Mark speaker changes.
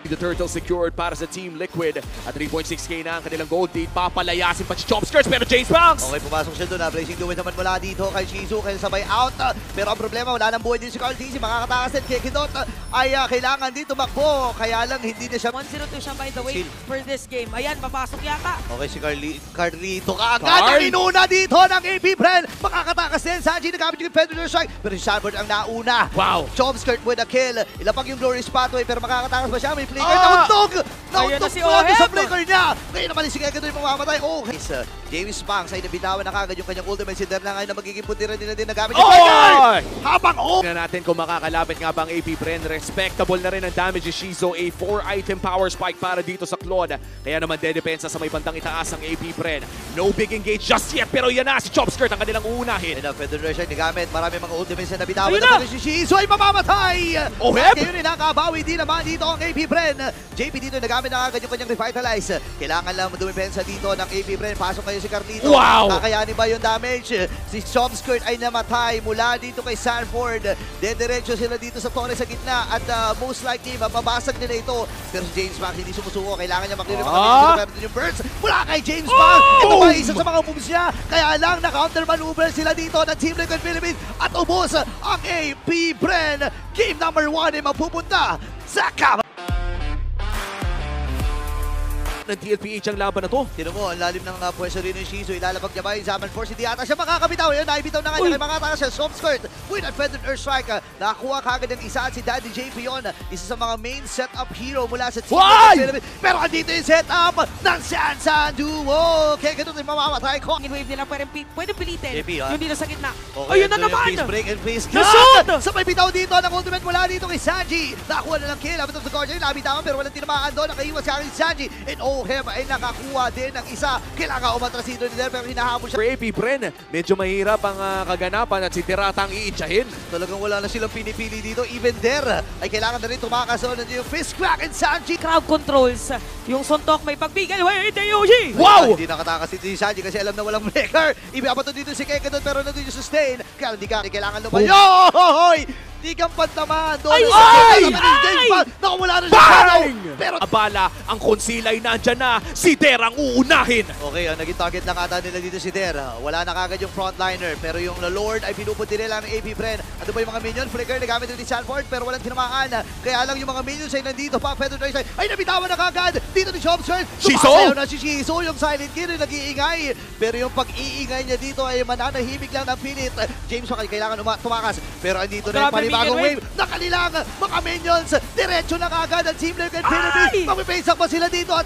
Speaker 1: The Turtle secured para sa Team Liquid at 3.6k na ang kanilang gold lead. Papalayasin pa si Chopskirts pero James Banks!
Speaker 2: Okay, pumasok siya doon. Blazing Duet naman mula dito kay Shizu. Kaya sabay out. Pero ang problema, wala nang buhay din si Carl TC. Makakatakas din. Kekidot ay kailangan din tumakbo. Kaya lang hindi na siya.
Speaker 3: 1-0-2 siya by the way for this game. Ayan, papasok yata.
Speaker 2: Okay, si Carlito kaagad ang inuna dito ng AP Bren. Makakatakas din. Sanji nagamit yung Federal Strike. Pero si Sanford ang nauna.
Speaker 1: Wow!
Speaker 2: Chopskirt with a kill. Ilapag yung Glorious Pathway pero makakatakas ba siya? May flicker. Nauntog! Nauntog
Speaker 3: si
Speaker 2: mula
Speaker 3: Oheb.
Speaker 2: sa flicker niya. Ngayon naman si Kekidot yung mamamatay. Okay. James Banks ay nabitawan na kagad yung kanyang ultimate. Si Derna ngayon na magiging putira nila din nagamit yung flicker. Habang
Speaker 1: Tingnan natin kung makakalapit nga bang AP Bren. Respectable na rin ang damage ni Shizo. A 4-item power spike para dito sa Claude. Kaya naman dedepensa sa may bandang itaas ang AP Bren. No big engage just yet pero yan na si Chopskirt ang kanilang uunahin.
Speaker 2: Ayun na, Federation nagamit. Marami mga ultimates na nabitawan
Speaker 3: Ayun
Speaker 2: na.
Speaker 3: na!
Speaker 2: Pero si Shizo ay mamamatay.
Speaker 1: Oheb!
Speaker 2: Ngayon ay nakabawi din naman dito ang AP Bren. JP dito nagamit na agad yung kanyang revitalize. Kailangan lang dumipensa dito ng AP Bren. Pasok kayo si Carlito.
Speaker 1: Wow!
Speaker 2: Kakayanin ba yung damage? Si Chopskirt ay namatay mula dito kay Sanford. Dediretso sila dito sa torre sa gitna at most likely mababasag nila ito. Pero si James Banks hindi sumusuko. Kailangan niya maklirin mga yung burst mula kay James Banks. Ito ba isa sa mga moves niya? Kaya lang na-counter maneuver sila dito ng Team Liquid Philippines at ubos ang AP Bren. Game number 1 ay mapupunta sa kama.
Speaker 1: Ng TLPH ang laban na to.
Speaker 2: Tino mo, ang lalim ng pwesto rin ng Shizu. Ilalapag niya ba yung Zaman Force? Hindi ata siya makakabitaw. Yan, naibitaw na nga niya. Kaya makatakas siya. Chopskirt with Feathered Earth Strike. Nakakuha kagad ng isa at si Daddy JP yun. Isa sa mga main setup hero mula sa Team Liquid. Pero andito yung setup ng Sansan Duo. Kaya ganun yung mamamatay ko.
Speaker 3: Yung wave nila pwede pilitin.
Speaker 2: JP,
Speaker 3: Yung dito sa gitna.
Speaker 2: Okay,
Speaker 3: Ayun na naman!
Speaker 2: Face break and face
Speaker 3: Na-shoot!
Speaker 2: Sabay bitaw dito ng ultimate mula dito kay Sanji. Nakakuha na ng kill. Abot of the Guardian. Nabitawan pero walang tinamaan doon. Nakaiwas ka rin si Sanji. And Oheb ay nakakuha din ng isa. Kailangan umatras dito ni Der pero hinahabol siya.
Speaker 1: For AP Bren, medyo mahirap ang kaganapan at si Tirata ang iitsahin.
Speaker 2: Talagang wala na silang pinipili dito. Even there ay kailangan na rin tumakas. So, nandiyo yung fist crack and Sanji.
Speaker 3: Crowd controls. Yung suntok may pagbigay. Wait, Yoshi!
Speaker 1: Wow!
Speaker 2: Hindi nakatakas si Sanji kasi alam na walang breaker. Ibiabato dito si Kekidot pero nandun yung sustain. Kaya hindi kailangan lumayo. Hoy! Di kang pantaman. Doon naku, wala na siya.
Speaker 1: Pero abala, ang konsilay nandyan na. Si Der ang uunahin.
Speaker 2: Okay, naging target lang ata nila dito si Der. Wala na kagad yung frontliner. Pero yung Lord ay pinupunti nila ng AP Bren. Ano ba yung mga minion? Flicker nagamit rin ni Sanford pero walang tinamaan. Kaya lang yung mga minions ay nandito pa. Feather Drive ay nabitawan na kagad. Dito ni Chopskirt.
Speaker 1: Shizo!
Speaker 2: Na si Shizo. Yung silent kill ay nag-iingay. Pero yung pag-iingay niya dito ay mananahimik lang ng pilit. James Banks kailangan tumakas. Pero andito na yung panibagong wave. Nakalilang mga minions. Diretso na kagad ang Team Liquid Philippines. Mag-face up pa sila dito at